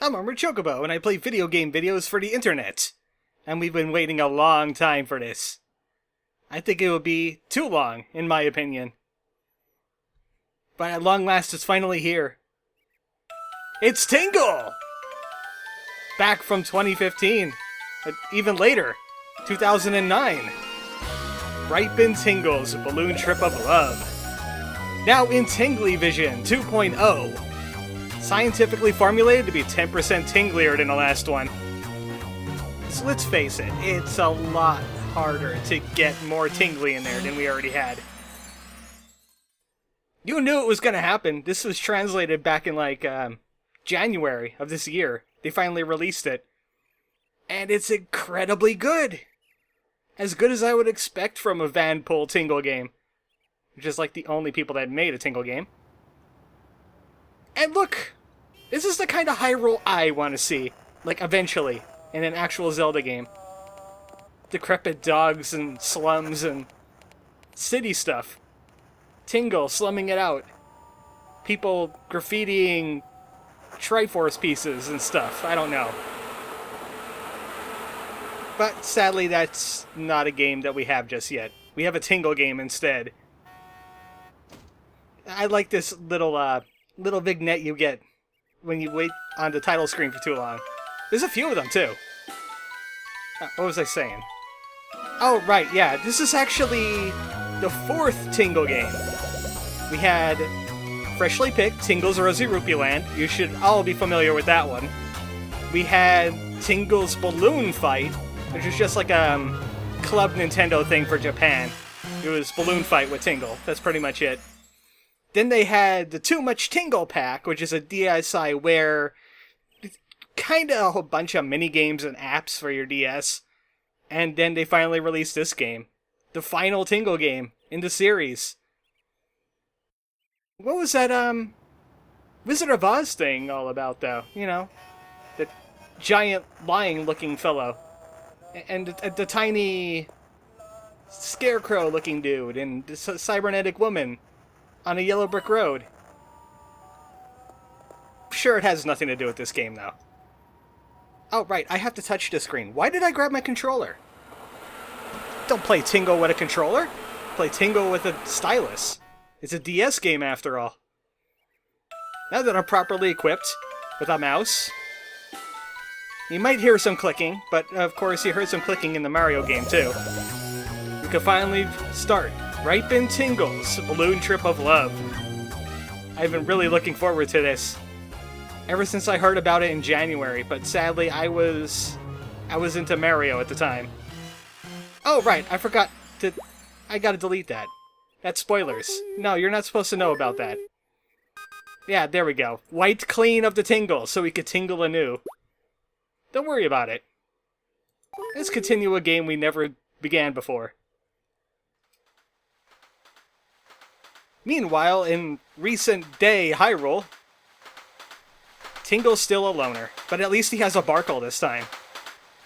I'm ArmoredChocobo, and I play video game videos for the internet. And we've been waiting a long time for this. I think it would be too long, in my opinion. But at long last, it's finally here. It's Tingle! Back from 2015. Even later. 2009. Ripened Tingle's Balloon Trip of Love. Now in Tingly Vision 2.0. Scientifically formulated to be 10% tinglier than the last one. So let's face it, it's a lot harder to get more tingly in there than we already had. You knew it was going to happen. This was translated back in January of this year. They finally released it. And it's incredibly good. As good as I would expect from a Vanpool Tingle game. Which is like the only people that made a Tingle game. And look! This is the kind of Hyrule I want to see. Like, eventually. In an actual Zelda game. Decrepit dogs and slums and city stuff. Tingle slumming it out. People graffitiing Triforce pieces and stuff. I don't know. But sadly, that's not a game that we have just yet. We have a Tingle game instead. I like this little vignette you get when you wait on the title screen for too long. There's a few of them, too. What was I saying? Oh, right, yeah. This is actually the fourth Tingle game. We had freshly picked Tingle's Rosy Rupee Land. You should all be familiar with that one. We had Tingle's Balloon Fight, which is just like a Club Nintendo thing for Japan. It was Balloon Fight with Tingle. That's pretty much it. Then they had the Too Much Tingle Pack, which is a DSi where it's kind of a bunch of mini-games and apps for your DS. And then they finally released this game. The final Tingle game in the series. What was that, Wizard of Oz thing all about, though? You know, the giant lion-looking fellow. And the tiny scarecrow-looking dude, and the cybernetic woman on a yellow brick road. Sure, it has nothing to do with this game, though. Oh, right, I have to touch the screen. Why did I grab my controller? Don't play Tingle with a controller. Play Tingle with a stylus. It's a DS game, after all. Now that I'm properly equipped with a mouse, you might hear some clicking, but of course you heard some clicking in the Mario game, too. We can finally start Ripened Tingle's Balloon Trip of Love. I've been really looking forward to this ever since I heard about it in January, but sadly I was into Mario at the time. Oh right, I forgot to... I gotta delete that. That's spoilers. No, you're not supposed to know about that. Yeah, there we go. Wiped clean of the tingle, so we could tingle anew. Don't worry about it. Let's continue a game we never began before. Meanwhile, in recent day Hyrule, Tingle's still a loner, but at least he has a Barkle this time,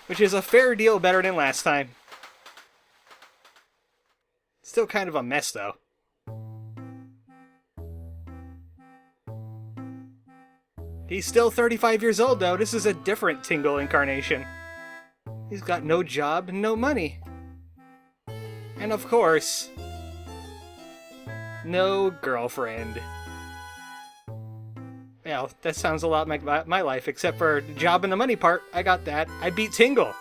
which is a fair deal better than last time. Still kind of a mess, though. He's still 35 years old, though. This is a different Tingle incarnation. He's got no job and no money. And of course, no girlfriend. Well, that sounds a lot like my life, except for the job and the money part. I got that. I beat Tingle.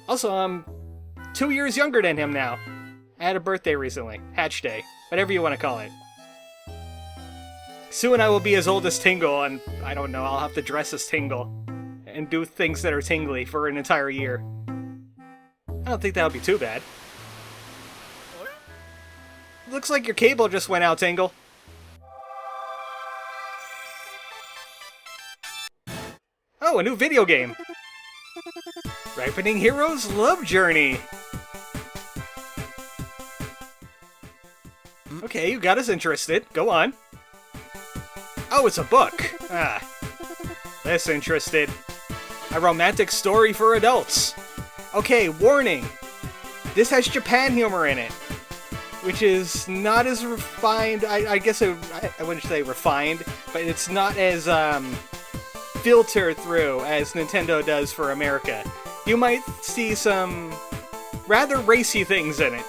Also, I'm 2 years younger than him now. I had a birthday recently. Hatch Day. Whatever you want to call it. Soon I will be as old as Tingle, and I don't know, I'll have to dress as Tingle. And do things that are tingly for an entire year. I don't think that would be too bad. Looks like your cable just went out, Tingle. Oh, a new video game! Ripening Heroes Love Journey! Okay, you got us interested. Go on. Oh, it's a book! Ah. Less interested. A romantic story for adults. Okay, warning! This has Japan humor in it. Which is not as refined, I guess I wouldn't say refined, but it's not as filter through as Nintendo does for America. You might see some rather racy things in it.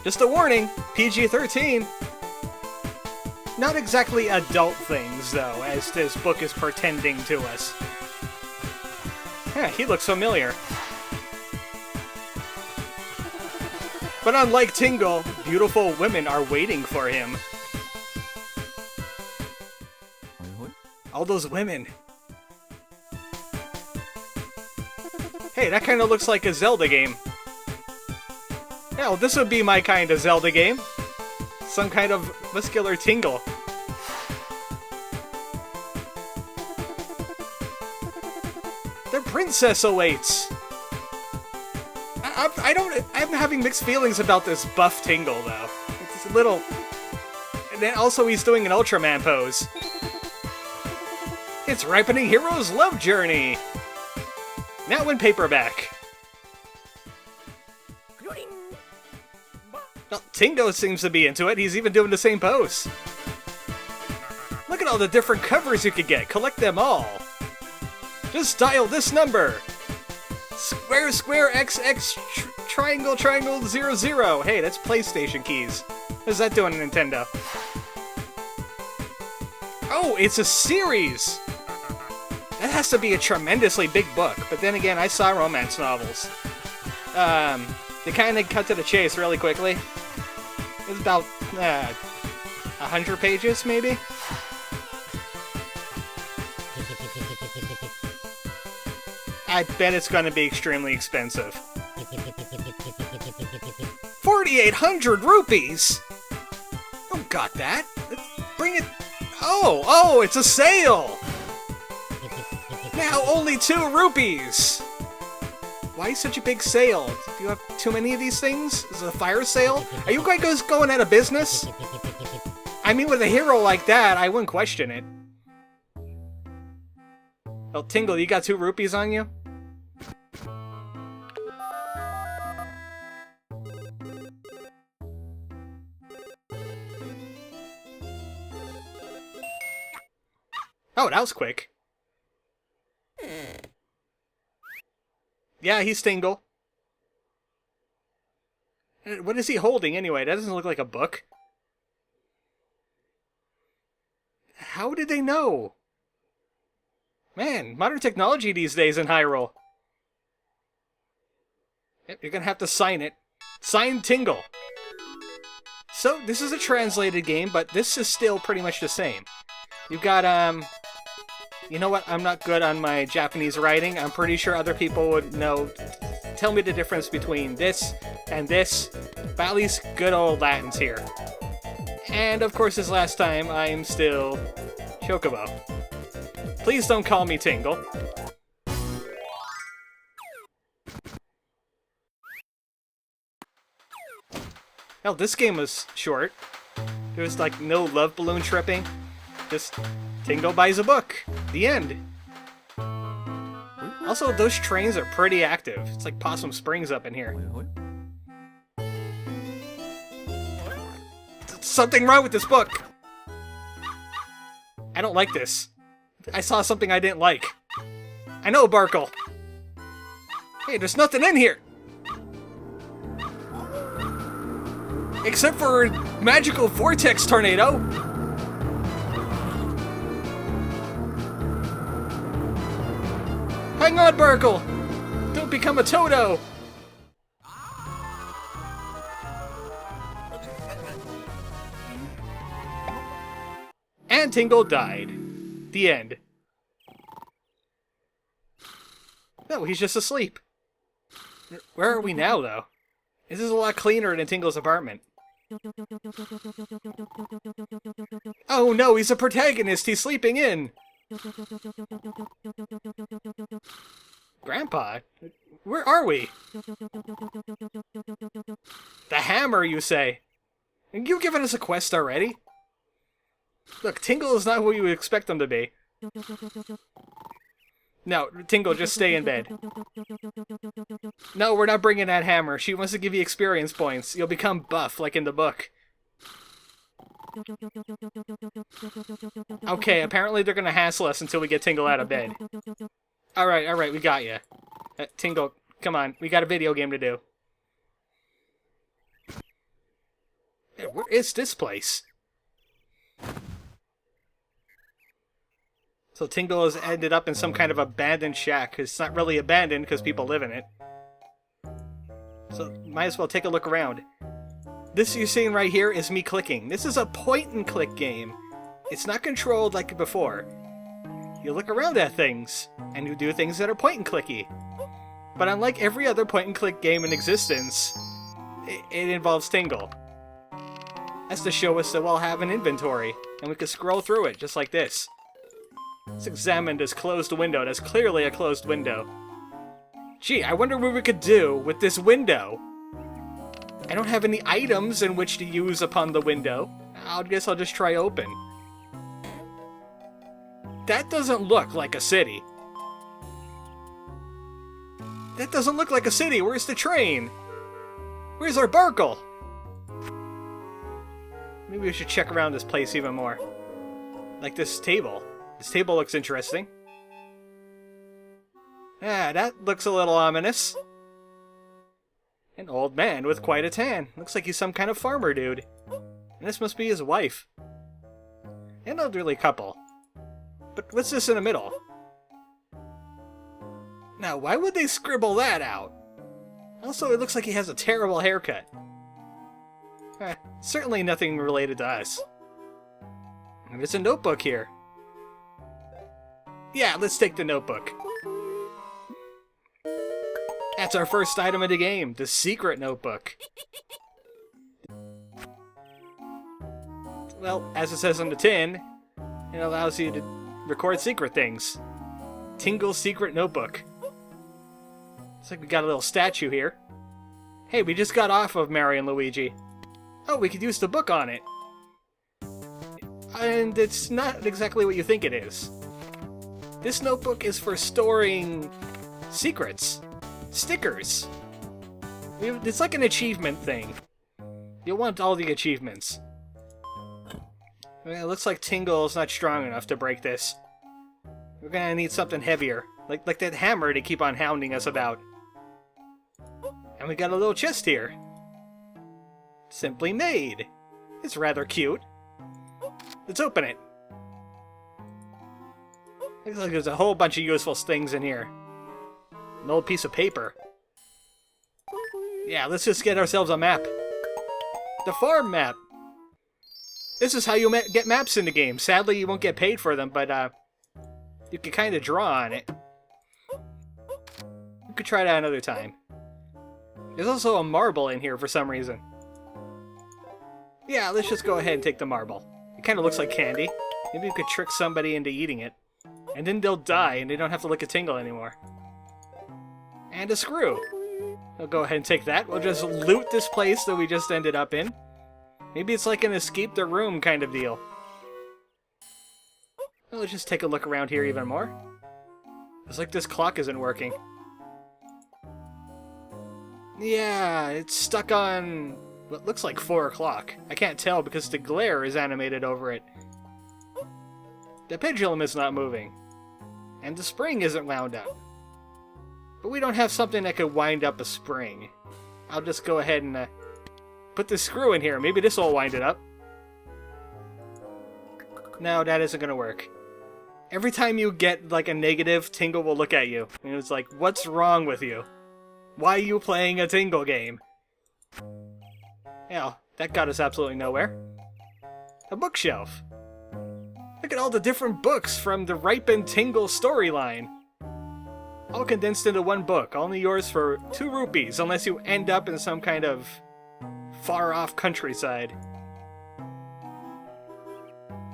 Just a warning, PG-13. Not exactly adult things, though, as this book is pretending to us. Yeah, he looks familiar. But unlike Tingle, beautiful women are waiting for him. All those women. Hey, that kind of looks like a Zelda game. Yeah, well, this would be my kind of Zelda game. Some kind of muscular tingle. The princess awaits! I'm having mixed feelings about this buff Tingle, though. It's a little... And then also he's doing an Ultraman pose. It's Ripening Hero's Love Journey! Now in paperback. Well, Tingo seems to be into it. He's even doing the same pose. Look at all the different covers you could get. Collect them all. Just dial this number. Square, square, XX, triangle, triangle, 00. Hey, that's PlayStation keys. What is that doing on Nintendo? Oh, it's a series! That has to be a tremendously big book. But then again, I saw romance novels. They kind of cut to the chase really quickly. It's about 100 pages, maybe? I bet it's going to be extremely expensive. 4,800 rupees! Oh, got that. Bring it... Oh, it's a sale! Now only 2 rupees! Why such a big sale? Do you have too many of these things? Is it a fire sale? Are you guys going out of business? I mean, with a hero like that, I wouldn't question it. Oh, Tingle, you got 2 rupees on you? Oh, that was quick. Yeah, he's Tingle. What is he holding anyway? That doesn't look like a book. How did they know? Man, modern technology these days in Hyrule. Yep, you're gonna have to sign it. Sign Tingle. So, this is a translated game, but this is still pretty much the same. You've got, you know what? I'm not good on my Japanese writing. I'm pretty sure other people would know. Tell me the difference between this and this. But at least good old Latin's here. And of course, this last time, I'm still Chocobo. Please don't call me Tingle. Hell, this game was short. There was like no love balloon tripping. Just Tingle buys a book. The end. Also, those trains are pretty active. It's like Possum Springs up in here. Something wrong with this book. I don't like this. I saw something I didn't like. I know, Barkle. Hey, there's nothing in here. Except for a magical vortex tornado. Hang on, Barkle! Don't become a Toto! And Tingle died. The end. No, he's just asleep. Where are we now, though? This is a lot cleaner than Tingle's apartment. Oh no, he's a protagonist! He's sleeping in! Grandpa? Where are we? The hammer, you say? And you've given us a quest already? Look, Tingle is not who you would expect him to be. No, Tingle, just stay in bed. No, we're not bringing that hammer. She wants to give you experience points. You'll become buff, like in the book. Okay, apparently they're gonna hassle us until we get Tingle out of bed. Alright, we got you. Tingle, come on, we got a video game to do. Hey, where is this place? So Tingle has ended up in some kind of abandoned shack. It's not really abandoned because people live in it. So might as well take a look around. This you're seeing right here is me clicking. This is a point-and-click game. It's not controlled like before. You look around at things, and you do things that are point-and-clicky. But unlike every other point-and-click game in existence, it involves Tingle. That's to show us that we'll have an inventory, and we can scroll through it, just like this. Let's examine this closed window. That's clearly a closed window. Gee, I wonder what we could do with this window. I don't have any items in which to use upon the window. I guess I'll just try open. That doesn't look like a city. That doesn't look like a city. Where's the train? Where's our Barkle? Maybe we should check around this place even more. Like this table. This table looks interesting. Ah, that looks a little ominous. An old man with quite a tan. Looks like he's some kind of farmer dude. And this must be his wife. An elderly couple. But what's this in the middle? Now, why would they scribble that out? Also, it looks like he has a terrible haircut. Certainly nothing related to us. There's a notebook here. Yeah, let's take the notebook. That's our first item of the game, the secret notebook. Well, as it says on the tin, it allows you to record secret things. Tingle's secret notebook. Looks like we got a little statue here. Hey, we just got off of Mario and Luigi. Oh, we could use the book on it. And it's not exactly what you think it is. This notebook is for storing secrets. Stickers. It's like an achievement thing. You'll want all the achievements. It looks like Tingle's not strong enough to break this. We're gonna need something heavier. Like that hammer to keep on hounding us about. And we got a little chest here. Simply made. It's rather cute. Let's open it. Looks like there's a whole bunch of useful things in here. An old piece of paper. Yeah, let's just get ourselves a map. The farm map. This is how you get maps in the game. Sadly, you won't get paid for them, but you can kind of draw on it. You could try that another time. There's also a marble in here for some reason. Yeah, let's just go ahead and take the marble. It kind of looks like candy. Maybe we could trick somebody into eating it. And then they'll die and they don't have to look at Tingle anymore. And a screw. I'll go ahead and take that. We'll just loot this place that we just ended up in. Maybe it's like an escape the room kind of deal. Well, let's just take a look around here even more. It's like this clock isn't working. Yeah, it's stuck on what looks like 4 o'clock. I can't tell because the glare is animated over it. The pendulum is not moving. And the spring isn't wound up. But we don't have something that could wind up a spring. I'll just go ahead and put the screw in here. Maybe this will wind it up. No, that isn't going to work. Every time you get like a negative, Tingle will look at you. And it's like, what's wrong with you? Why are you playing a Tingle game? Yeah, that got us absolutely nowhere. A bookshelf. Look at all the different books from the Ripened Tingle storyline. All condensed into one book, only yours for 2 rupees, unless you end up in some kind of far-off countryside.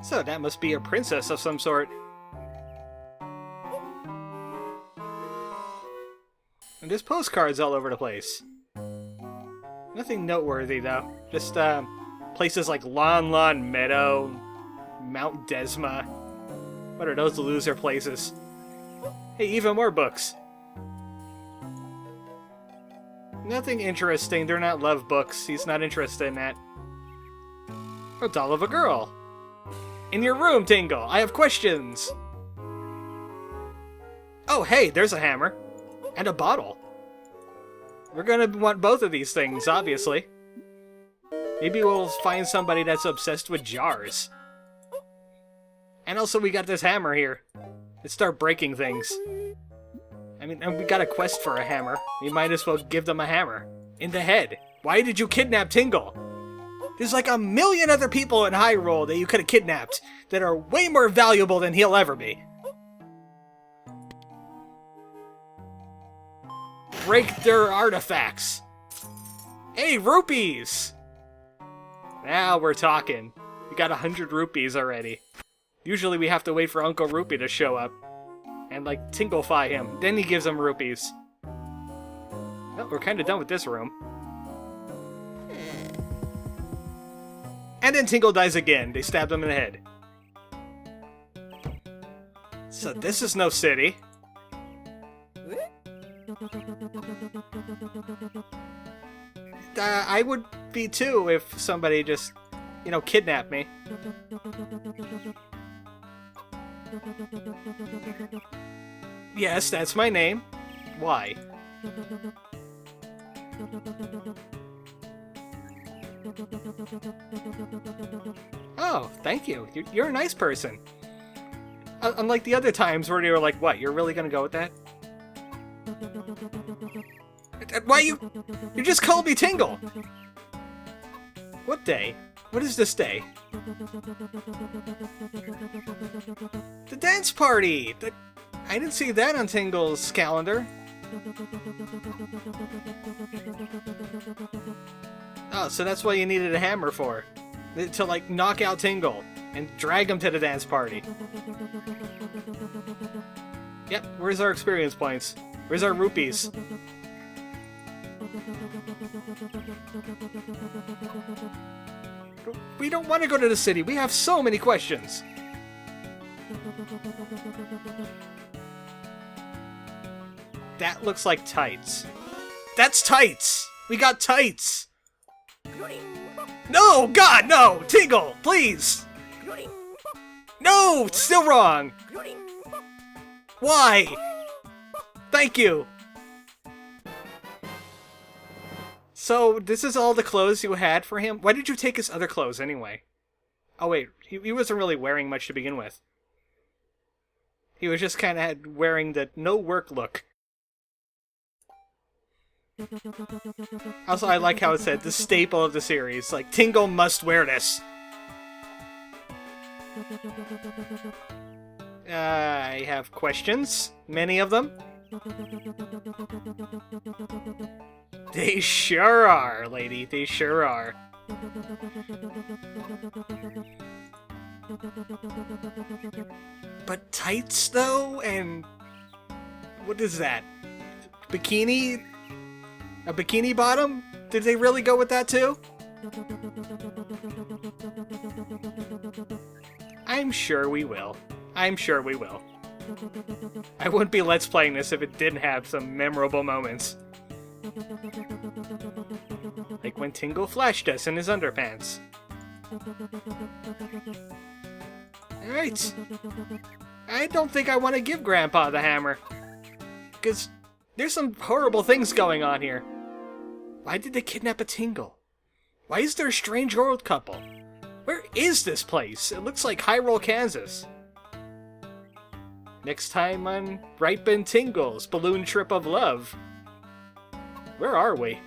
So that must be a princess of some sort. And there's postcards all over the place. Nothing noteworthy, though. Just, places like Lon Lon Meadow, Mount Desma. What are those loser places? Hey, even more books. Nothing interesting. They're not love books. He's not interested in that. A doll of a girl. In your room, Tingle. I have questions. Oh, hey, there's a hammer. And a bottle. We're gonna want both of these things, obviously. Maybe we'll find somebody that's obsessed with jars. And also we got this hammer here. Let's start breaking things. I mean, and we got a quest for a hammer. We might as well give them a hammer. In the head. Why did you kidnap Tingle? There's like a million other people in Hyrule that you could have kidnapped that are way more valuable than he'll ever be. Break their artifacts. Hey, rupees! Now we're talking. We got 100 rupees already. Usually we have to wait for Uncle Rupee to show up. And, like, Tinglefy him. Then he gives him rupees. Well, we're kind of done with this room. And then Tingle dies again. They stabbed him in the head. So this is no city. I would be too if somebody just, you know, kidnapped me. Yes, that's my name. Why? Oh, thank you. You're a nice person. Unlike the other times where you were like, what, you're really gonna go with that? Why you just called me Tingle? What day? What is this day? The dance party! I didn't see that on Tingle's calendar. Oh, so that's what you needed a hammer for. To, like, knock out Tingle and drag him to the dance party. Yep, where's our experience points? Where's our rupees? We don't want to go to the city. We have so many questions. That looks like tights. That's tights! We got tights! No! God, no! Tingle, please! No! Still wrong! Why? Thank you! So, this is all the clothes you had for him? Why did you take his other clothes anyway? Oh wait, he wasn't really wearing much to begin with. He was just kind of wearing the no work look. Also, I like how it said, the staple of the series. Like, Tingle must wear this. I have questions. Many of them. They sure are, lady. They sure are. But tights, though? And... what is that? Bikini? A bikini bottom? Did they really go with that, too? I'm sure we will. I'm sure we will. I wouldn't be Let's Playing this if it didn't have some memorable moments. Like when Tingle flashed us in his underpants. Alright. I don't think I want to give Grandpa the hammer. Because there's some horrible things going on here. Why did they kidnap a Tingle? Why is there a strange old couple? Where is this place? It looks like Hyrule, Kansas. Next time on Ripened Tingle's Balloon Trip of Love. Where are we?